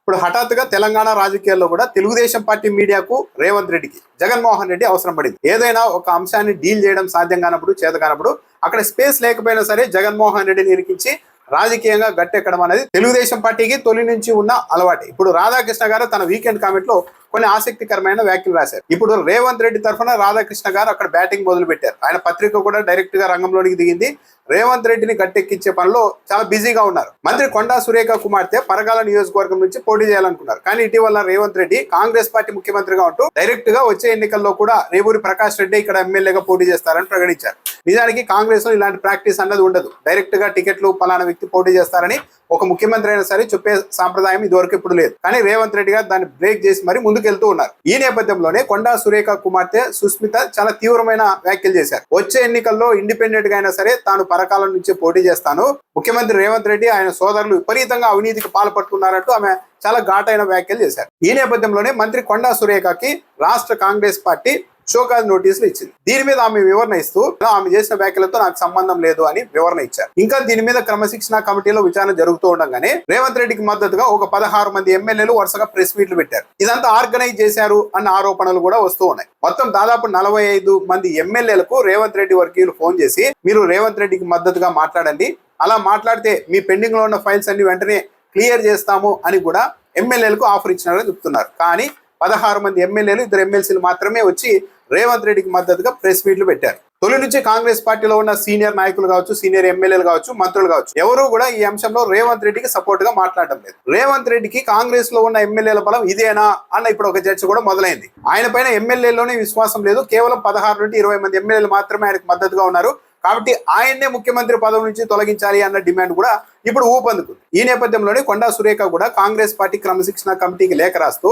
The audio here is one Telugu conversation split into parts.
ఇప్పుడు హఠాత్తుగా తెలంగాణ రాజకీయాల్లో కూడా తెలుగుదేశం పార్టీ మీడియాకు రేవంత్ రెడ్డికి జగన్మోహన్ రెడ్డి అవసరం పడింది. ఏదైనా ఒక అంశాన్ని డీల్ చేయడం సాధ్యం కానప్పుడు, చేత కానప్పుడు అక్కడ స్పేస్ లేకపోయినా సరే జగన్మోహన్ రెడ్డిని ఇరికించి రాజకీయంగా గట్టెక్కడం అనేది తెలుగుదేశం పార్టీకి తొలి నుంచి ఉన్న అలవాటు. ఇప్పుడు రాధాకృష్ణ గారు తన వీకెండ్ కామెంట్ లో కొన్ని ఆసక్తికరమైన వ్యాఖ్యలు రాశారు. ఇప్పుడు రేవంత్ రెడ్డి తరఫున రాధాకృష్ణ గారు అక్కడ బ్యాటింగ్ మొదలు పెట్టారు. ఆయన పత్రిక కూడా డైరెక్ట్ గా రంగంలోనికి దిగింది. రేవంత్ రెడ్డిని గట్టెక్కించే పనిలో చాలా బిజీగా ఉన్నారు. మంత్రి కొండా సురేఖ కుమార్తె పరకాల నియోజకవర్గం నుంచి పోటీ చేయాలనుకున్నారు. కానీ ఇటీవల రేవంత్ రెడ్డి కాంగ్రెస్ పార్టీ ముఖ్యమంత్రిగా ఉంటూ డైరెక్ట్ గా వచ్చే ఎన్నికల్లో కూడా రేవూరి ప్రకాష్ రెడ్డి ఇక్కడ ఎమ్మెల్యేగా పోటీ చేస్తారని ప్రకటించారు. నిజానికి కాంగ్రెస్ లో ఇలాంటి ప్రాక్టీస్ అన్నది ఉండదు. డైరెక్ట్ గా టికెట్లు పలానా వ్యక్తి పోటీ చేస్తారని ఒక ముఖ్యమంత్రి అయినా సరే చెప్పే సాంప్రదాయం ఇదివరకు ఇప్పుడు లేదు. కానీ రేవంత్ రెడ్డి గారు దాన్ని బ్రేక్ చేసి మరి ముందుకెళ్తూ ఉన్నారు. ఈ నేపథ్యంలోనే కొండా సురేఖ కుమార్తె సుస్మిత చాలా తీవ్రమైన వ్యాఖ్యలు చేశారు. వచ్చే ఎన్నికల్లో ఇండిపెండెంట్ గా అయినా సరే తాను పరకాలం నుంచి పోటీ చేస్తాను, ముఖ్యమంత్రి రేవంత్ రెడ్డి ఆయన సోదరులు విపరీతంగా అవినీతికి పాల్పడుతున్నారంటూ ఆమె చాలా ఘాటైన వ్యాఖ్యలు చేశారు. ఈ నేపథ్యంలోనే మంత్రి కొండా సురేఖకి రాష్ట్ర కాంగ్రెస్ పార్టీ షోకాజ్ నోటీసులు ఇచ్చింది. దీని మీద ఆమె వివరణ ఇస్తూ ఆమె చేసిన వ్యాఖ్యలతో నాకు సంబంధం లేదు అని వివరణ ఇచ్చారు. ఇంకా దీని మీద క్రమశిక్షణ కమిటీలో విచారణ జరుగుతూ ఉండగానే రేవంత్ రెడ్డికి మద్దతుగా ఒక 16 మంది ఎమ్మెల్యేలు వరుసగా ప్రెస్ మీట్లు పెట్టారు. ఇదంతా ఆర్గనైజ్ చేశారు అన్న ఆరోపణలు కూడా వస్తూ ఉన్నాయి. మొత్తం దాదాపు 45 మంది ఎమ్మెల్యేలకు రేవంత్ రెడ్డి వర్గీయులు ఫోన్ చేసి మీరు రేవంత్ రెడ్డికి మద్దతుగా మాట్లాడండి, అలా మాట్లాడితే మీ పెండింగ్ లో ఉన్న ఫైల్స్ అన్ని వెంటనే క్లియర్ చేస్తాము అని కూడా ఎమ్మెల్యేలకు ఆఫర్ ఇచ్చినారని చెప్తున్నారు. కానీ 16 మంది ఎమ్మెల్యేలు, 2 ఎమ్మెల్సీలు మాత్రమే వచ్చి రేవంత్ రెడ్డికి మద్దతుగా ప్రెస్ మీట్లు పెట్టారు. తొలి నుంచి కాంగ్రెస్ పార్టీలో ఉన్న సీనియర్ నాయకులు కావచ్చు, సీనియర్ ఎమ్మెల్యేలు కావచ్చు, మంత్రులు కావచ్చు, ఎవరు కూడా ఈ అంశంలో రేవంత్ రెడ్డికి సపోర్ట్ గా మాట్లాడడం లేదు. రేవంత్ రెడ్డికి కాంగ్రెస్ లో ఉన్న ఎమ్మెల్యేల బలం ఇదేనా అన్న ఇప్పుడు ఒక చర్చ కూడా మొదలైంది. ఆయన పైన ఎమ్మెల్యేలోనే విశ్వాసం లేదు. కేవలం 16 నుండి 20 మంది ఎమ్మెల్యేలు మాత్రమే ఆయనకు మద్దతుగా ఉన్నారు. కాబట్టి ఆయన్నే ముఖ్యమంత్రి పదవి నుంచి తొలగించాలి అన్న డిమాండ్ కూడా ఇప్పుడు ఊపందుకుంది. ఈ నేపథ్యంలోనే కొండా సురేఖ కూడా కాంగ్రెస్ పార్టీ క్రమశిక్షణ కమిటీకి లేఖ రాస్తూ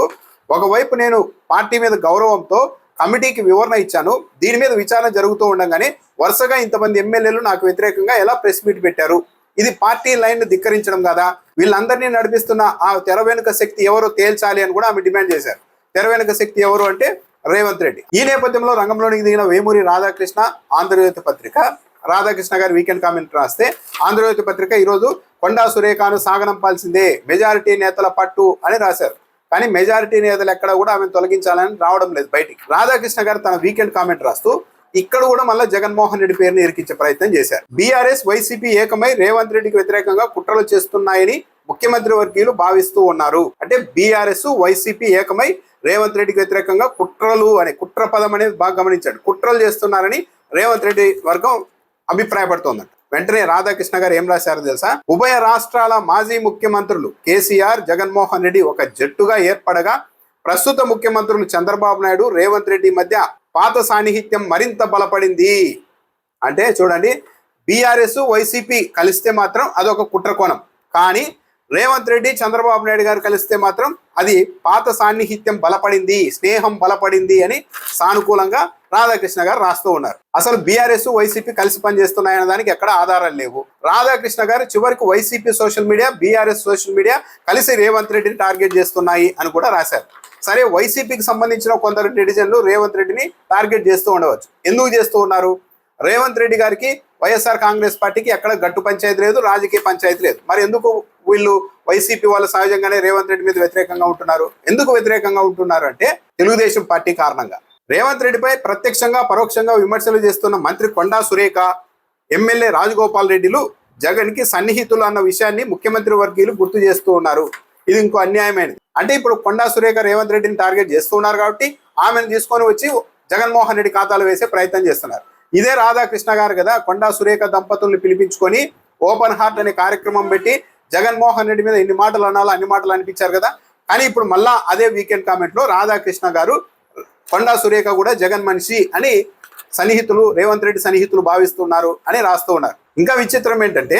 ఒకవైపు నేను పార్టీ మీద గౌరవంతో కమిటీకి వివరణ ఇచ్చాను, దీని మీద విచారణ జరుగుతూ ఉండగానే వరుసగా ఇంతమంది ఎమ్మెల్యేలు నాకు వ్యతిరేకంగా ఎలా ప్రెస్ మీట్ పెట్టారు, ఇది పార్టీ లైన్ ధిక్కరించడం కదా, వీళ్ళందరినీ నడిపిస్తున్న ఆ తెర వెనుక శక్తి ఎవరో తేల్చాలి అని కూడా ఆమె డిమాండ్ చేశారు. తెర వెనుక శక్తి ఎవరు అంటే రేవంత్ రెడ్డి. ఈ నేపథ్యంలో రంగంలోనికి దిగిన వేమూరి రాధాకృష్ణ ఆంధ్రజ్యోతి పత్రిక, రాధాకృష్ణ గారి వీకెండ్ కామెంట్ రాస్తే ఆంధ్రజ్యోతి పత్రిక ఈరోజు కొండా సురేఖను సాగనంపాల్సిందే, మెజారిటీ నేతల పట్టు అని రాశారు. కానీ మెజారిటీ నేతలు ఎక్కడ కూడా ఆమెను తొలగించాలని రావడం లేదు బయటికి. రాధాకృష్ణ గారు తన వీకెండ్ కామెంట్ రాస్తూ ఇక్కడ కూడా మళ్ళీ జగన్మోహన్ రెడ్డి పేరుని ఇరికించే ప్రయత్నం చేశారు. బీఆర్ఎస్ వైసీపీ ఏకమై రేవంత్ రెడ్డికి వ్యతిరేకంగా కుట్రలు చేస్తున్నాయని ముఖ్యమంత్రి వర్గీయులు భావిస్తూ ఉన్నారు. అంటే బీఆర్ఎస్ వైసీపీ ఏకమై రేవంత్ రెడ్డికి వ్యతిరేకంగా కుట్రలు అనే కుట్ర పదం అనేది బాగా గమనించండి. కుట్రలు చేస్తున్నారని రేవంత్ రెడ్డి వర్గం అభిప్రాయపడుతోందంట. వెంటనే రాధాకృష్ణ గారు ఏం రాశారో తెలుసా? ఉభయ రాష్ట్రాల మాజీ ముఖ్యమంత్రులు కేసీఆర్, జగన్మోహన్ రెడ్డి ఒక జట్టుగా ఏర్పడగా ప్రస్తుత ముఖ్యమంత్రులు చంద్రబాబు నాయుడు, రేవంత్ రెడ్డి మధ్య పాత సాన్నిహిత్యం మరింత బలపడింది. అంటే చూడండి, బీఆర్ఎస్ వైసీపీ కలిస్తే మాత్రం అదొక కుట్ర కోణం, కానీ రేవంత్ రెడ్డి చంద్రబాబు నాయుడు గారు కలిస్తే మాత్రం అది పాత సాన్నిహిత్యం బలపడింది, స్నేహం బలపడింది అని సానుకూలంగా రాధాకృష్ణ గారు రాస్తూ ఉన్నారు. అసలు బీఆర్ఎస్ వైసీపీ కలిసి పనిచేస్తున్నాయన్న దానికి ఎక్కడ ఆధారాలు లేవు. రాధాకృష్ణ గారు చివరికి YCP social media, BRS social media కలిసి రేవంత్ రెడ్డిని టార్గెట్ చేస్తున్నాయి అని కూడా రాశారు. సరే, వైసీపీకి సంబంధించిన కొందరు నెటిజన్లు రేవంత్ రెడ్డిని టార్గెట్ చేస్తూ ఉండవచ్చు. ఎందుకు చేస్తూ ఉన్నారు? రేవంత్ రెడ్డి గారికి వైఎస్ఆర్ కాంగ్రెస్ పార్టీకి ఎక్కడ గట్టు పంచాయతీ లేదు, రాజకీయ పంచాయతీ లేదు. మరి ఎందుకు వీళ్ళు వైసీపీ వాళ్ళు సహజంగానే రేవంత్ రెడ్డి మీద వ్యతిరేకంగా ఉంటున్నారు? ఎందుకు వ్యతిరేకంగా ఉంటున్నారు అంటే తెలుగుదేశం పార్టీ కారణంగా. రేవంత్ రెడ్డిపై ప్రత్యక్షంగా పరోక్షంగా విమర్శలు చేస్తున్న మంత్రి కొండా సురేఖ, ఎమ్మెల్యే రాజగోపాల్ రెడ్డిలు జగన్ కి సన్నిహితులు అన్న విషయాన్ని ముఖ్యమంత్రి వర్గీయులు గుర్తు చేస్తూ ఉన్నారు. ఇది ఇంకో అన్యాయమైనది. అంటే ఇప్పుడు కొండా సురేఖ రేవంత్ రెడ్డిని టార్గెట్ చేస్తున్నారు కాబట్టి ఆమెను తీసుకొని వచ్చి జగన్మోహన్ రెడ్డి ఖాతాలు వేసే ప్రయత్నం చేస్తున్నారు. ఇదే రాధాకృష్ణ గారు కదా కొండా సురేఖ దంపతుల్ని పిలిపించుకొని ఓపెన్ హార్ట్ అనే కార్యక్రమం పెట్టి జగన్మోహన్ రెడ్డి మీద ఎన్ని మాటలు అనాలో అన్ని మాటలు అనిపించారు కదా. కానీ ఇప్పుడు మళ్ళా అదే వీకెండ్ కామెంట్ లో రాధాకృష్ణ గారు కొండా సురేఖ కూడా జగన్ మనిషి అని సన్నిహితులు, రేవంత్ రెడ్డి సన్నిహితులు భావిస్తున్నారు అని రాస్తూ ఉన్నారు. ఇంకా విచిత్రం ఏంటంటే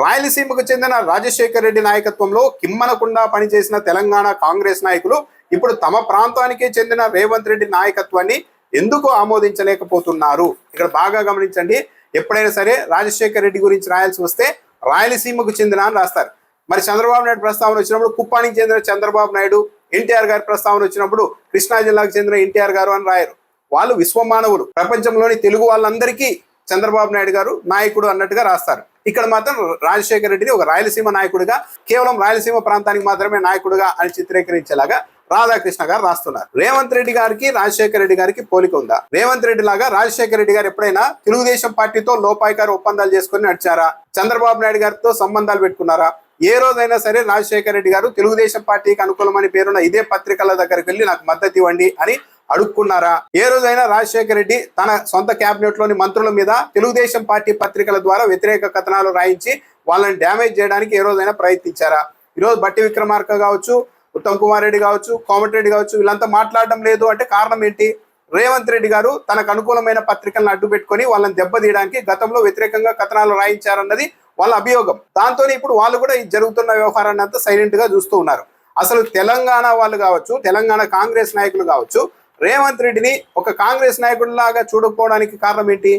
రాయలసీమకు చెందిన రాజశేఖర్ రెడ్డి నాయకత్వంలో కిమ్మనకుండా పనిచేసిన తెలంగాణ కాంగ్రెస్ నాయకులు ఇప్పుడు తమ ప్రాంతానికే చెందిన రేవంత్ రెడ్డి నాయకత్వాన్ని ఎందుకు ఆమోదించలేకపోతున్నారు? ఇక్కడ బాగా గమనించండి. ఎప్పుడైనా సరే రాజశేఖర్ రెడ్డి గురించి రాయాల్సి వస్తే రాయలసీమకు చెందిన అని రాస్తారు. మరి చంద్రబాబు నాయుడు ప్రస్తావన వచ్చినప్పుడు కుప్పానికి చెందిన చంద్రబాబు నాయుడు, ఎన్టీఆర్ గారి ప్రస్తావన వచ్చినప్పుడు కృష్ణా జిల్లాకు చెందిన ఎన్టీఆర్ గారు అని రాయరు. వాళ్ళు విశ్వమానవులు. ప్రపంచంలోని తెలుగు వాళ్ళందరికీ చంద్రబాబు నాయుడు గారు నాయకుడు అన్నట్టుగా రాస్తారు. ఇక్కడ మాత్రం రాజశేఖర రెడ్డిని ఒక రాయలసీమ నాయకుడిగా, కేవలం రాయలసీమ ప్రాంతానికి మాత్రమే నాయకుడిగా అని చిత్రీకరించేలాగా రాధాకృష్ణ గారు రాస్తున్నారు. రేవంత్ రెడ్డి గారికి రాజశేఖర రెడ్డి గారికి పోలిక ఉందా? రేవంత్ రెడ్డి లాగా రాజశేఖర రెడ్డి గారు ఎప్పుడైనా తెలుగుదేశం పార్టీతో లోపాయికారు ఒప్పందాలు చేసుకుని నడిచారా? చంద్రబాబు నాయుడు గారితో సంబంధాలు పెట్టుకున్నారా? ఏ రోజైనా సరే రాజశేఖర రెడ్డి గారు తెలుగుదేశం పార్టీకి అనుకూలమని పేరున్న ఇదే పత్రికల దగ్గరికి వెళ్ళి నాకు మద్దతు ఇవ్వండి అని అడుక్కున్నారా? ఏ రోజైనా రాజశేఖర రెడ్డి తన సొంత క్యాబినెట్ లోని మంత్రుల మీద తెలుగుదేశం పార్టీ పత్రికల ద్వారా వ్యతిరేక కథనాలు రాయించి వాళ్ళని డ్యామేజ్ చేయడానికి ఏ రోజైనా ప్రయత్నించారా? ఈరోజు బట్టి విక్రమార్క కావచ్చు, ఉత్తమ్ కుమార్ రెడ్డి కావచ్చు, కోమటిరెడ్డి కావచ్చు, వీళ్ళంతా మాట్లాడడం లేదు అంటే కారణం ఏంటి? రేవంత్ రెడ్డి గారు తనకు అనుకూలమైన పత్రికలను అడ్డు పెట్టుకొని వాళ్ళని దెబ్బతీయడానికి గతంలో వ్యతిరేకంగా కథనాలు రాయించారన్నది వాళ్ళ అభియోగం. దాంతో ఇప్పుడు వాళ్ళు కూడా ఈ జరుగుతున్న వ్యవహారాన్ని అంతా సైలెంట్ గా చూస్తూ ఉన్నారు. అసలు తెలంగాణ వాళ్ళు కావచ్చు, తెలంగాణ కాంగ్రెస్ నాయకులు కావచ్చు, రేవంత్ రెడ్డిని ఒక కాంగ్రెస్ నాయకుడిలాగా చూడకపోవడానికి కారణం ఏంటి?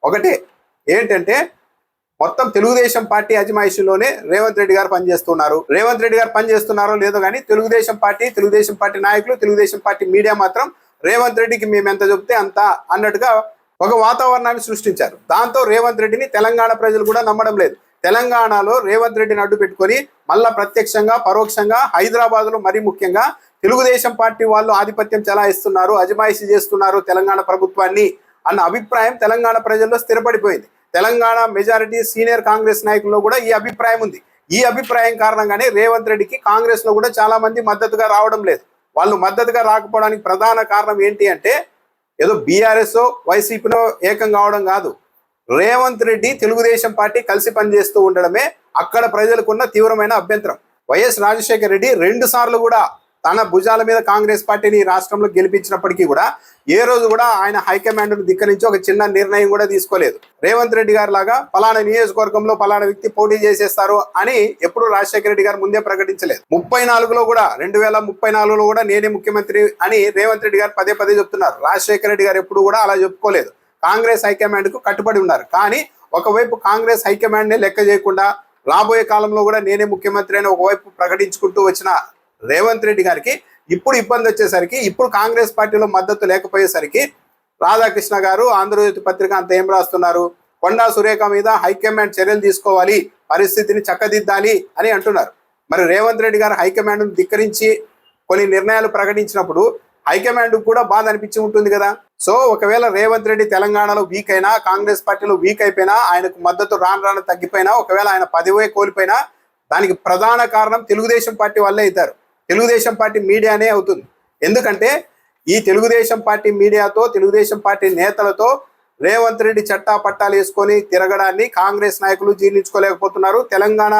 ఒకటే ఏంటంటే మొత్తం తెలుగుదేశం పార్టీ అజమాయిషీలోనే రేవంత్ రెడ్డి గారు పనిచేస్తున్నారు. రేవంత్ రెడ్డి గారు పనిచేస్తున్నారో లేదో కానీ తెలుగుదేశం పార్టీ నాయకులు, తెలుగుదేశం పార్టీ మీడియా మాత్రం రేవంత్ రెడ్డికి మేము ఎంత చెప్తే అంత అన్నట్టుగా ఒక వాతావరణాన్ని సృష్టించారు. దాంతో రేవంత్ రెడ్డిని తెలంగాణ ప్రజలు కూడా నమ్మడం లేదు. తెలంగాణలో రేవంత్ రెడ్డిని అడ్డు పెట్టుకొని మళ్ళా ప్రత్యక్షంగా పరోక్షంగా హైదరాబాద్ లో మరీ ముఖ్యంగా తెలుగుదేశం పార్టీ వాళ్ళు ఆధిపత్యం చెలాయిస్తున్నారు, అజమాయిషీ చేస్తున్నారు తెలంగాణ ప్రభుత్వాన్ని అన్న అభిప్రాయం తెలంగాణ ప్రజల్లో స్థిరపడిపోయింది. తెలంగాణ మెజారిటీ సీనియర్ కాంగ్రెస్ నాయకుల్లో కూడా ఈ అభిప్రాయం ఉంది. ఈ అభిప్రాయం కారణంగానే రేవంత్ రెడ్డికి కాంగ్రెస్ లో కూడా చాలా మంది మద్దతుగా రావడం లేదు. వాళ్ళు మద్దతుగా రాకపోవడానికి ప్రధాన కారణం ఏంటి అంటే ఏదో బీఆర్ఎస్ వైసీపీలో ఏకం కావడం కాదు. రేవంత్ రెడ్డి తెలుగుదేశం పార్టీ కలిసి పనిచేస్తూ ఉండడమే అక్కడ ప్రజలకున్న తీవ్రమైన అభ్యంతరం. వైఎస్ రాజశేఖర రెడ్డి 2 సార్లు కూడా తన భుజాల మీద కాంగ్రెస్ పార్టీని రాష్ట్రంలో గెలిపించినప్పటికీ కూడా ఏ రోజు కూడా ఆయన హైకమాండ్ ను ధిక్కరించి ఒక చిన్న నిర్ణయం కూడా తీసుకోలేదు. రేవంత్ రెడ్డి గారు లాగా పలానా నియోజకవర్గంలో పలానా వ్యక్తి పోటీ చేసేస్తారు అని ఎప్పుడు రాజశేఖర రెడ్డి గారు ముందే ప్రకటించలేదు. 34లో కూడా 2034లో కూడా నేనే ముఖ్యమంత్రి అని రేవంత్ రెడ్డి గారు పదే పదే చెప్తున్నారు. రాజశేఖర రెడ్డి గారు ఎప్పుడు కూడా అలా చెప్పుకోలేదు. కాంగ్రెస్ హైకమాండ్ కు కట్టుబడి ఉన్నారు. కానీ ఒకవైపు కాంగ్రెస్ హైకమాండ్ నే లెక్క చేయకుండా రాబోయే కాలంలో కూడా నేనే ముఖ్యమంత్రి అని ఒకవైపు ప్రకటించుకుంటూ వచ్చిన రేవంత్ రెడ్డి గారికి ఇప్పుడు ఇబ్బంది వచ్చేసరికి, ఇప్పుడు కాంగ్రెస్ పార్టీలో మద్దతు లేకపోయేసరికి రాధాకృష్ణ గారు ఆంధ్రజ్యోతి పత్రిక అంత ఏం రాస్తున్నారు? కొండా సురేఖ మీద హైకమాండ్ చర్యలు తీసుకోవాలి, పరిస్థితిని చక్కదిద్దాలి అని అంటున్నారు. మరి రేవంత్ రెడ్డి గారు హైకమాండ్ ధిక్కరించి కొన్ని నిర్ణయాలు ప్రకటించినప్పుడు హైకమాండ్ కూడా బాధ అనిపించి ఉంటుంది కదా. సో ఒకవేళ రేవంత్ రెడ్డి తెలంగాణలో వీక్ అయినా, కాంగ్రెస్ పార్టీలో వీక్ అయిపోయినా, ఆయనకు మద్దతు రాను తగ్గిపోయినా, ఒకవేళ ఆయన పదవే కోల్పోయినా దానికి ప్రధాన కారణం తెలుగుదేశం పార్టీ వల్లే అవుతారు. తెలుగుదేశం పార్టీ మీడియానే అవుతుంది. ఎందుకంటే ఈ తెలుగుదేశం పార్టీ మీడియాతో, తెలుగుదేశం పార్టీ నేతలతో రేవంత్ రెడ్డి చట్టా పట్టాలు వేసుకొని తిరగడాన్ని కాంగ్రెస్ నాయకులు జీర్ణించుకోలేకపోతున్నారు. తెలంగాణ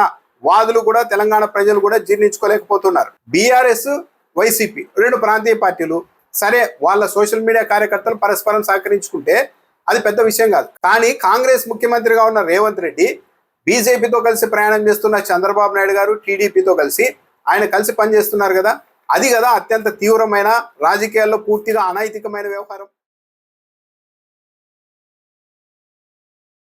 వాదులు కూడా, తెలంగాణ ప్రజలు కూడా జీర్ణించుకోలేకపోతున్నారు. బీఆర్ఎస్, వైసీపీ 2 ప్రాంతీయ పార్టీలు సరే వాళ్ళ సోషల్ మీడియా కార్యకర్తలు పరస్పరం సహకరించుకుంటే అది పెద్ద విషయం కాదు. కానీ కాంగ్రెస్ ముఖ్యమంత్రిగా ఉన్న రేవంత్ రెడ్డి బీజేపీతో కలిసి ప్రయాణం చేస్తున్న చంద్రబాబు నాయుడు గారు, టీడీపీతో కలిసి ఆయన కలిసి పనిచేస్తున్నారు కదా. అది కదా అత్యంత తీవ్రమైన, రాజకీయాల్లో పూర్తిగా అనైతికమైన వ్యవహారం.